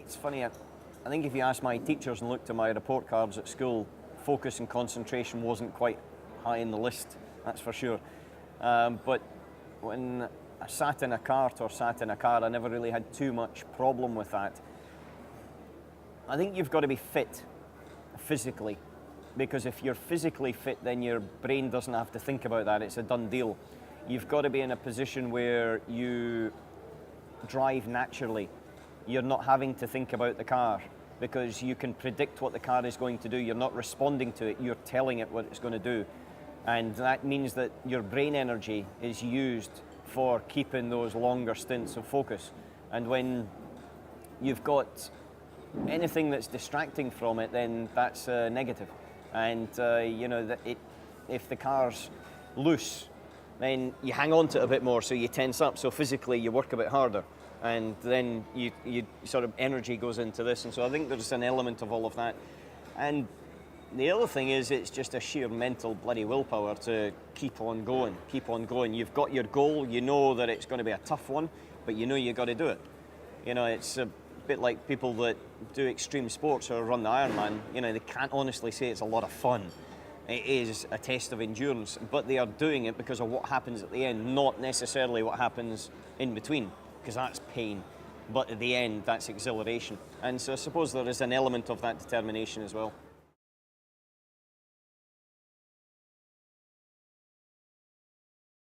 it's funny, I think if you ask my teachers and looked at my report cards at school, focus and concentration wasn't quite high in the list, that's for sure. But when I sat in a cart or sat in a car, I never really had too much problem with that. I think you've got to be fit physically, because if you're physically fit, then your brain doesn't have to think about that. It's a done deal. You've got to be in a position where you drive naturally. You're not having to think about the car, because you can predict what the car is going to do. You're not responding to it, you're telling it what it's going to do. And that means that your brain energy is used for keeping those longer stints of focus. And when you've got anything that's distracting from it, then that's negative. And you know, if the car's loose, then you hang on to it a bit more, so you tense up, so physically you work a bit harder. And then you sort of energy goes into this. And so I think there's an element of all of that. And the other thing is, it's just a sheer mental bloody willpower to keep on going, keep on going. You've got your goal, you know that it's going to be a tough one, but you know you've got to do it. You know, it's a bit like people that do extreme sports or run the Ironman. You know, they can't honestly say it's a lot of fun. It is a test of endurance, but they are doing it because of what happens at the end, not necessarily what happens in between, because that's pain. But at the end, that's exhilaration. And so I suppose there is an element of that determination as well.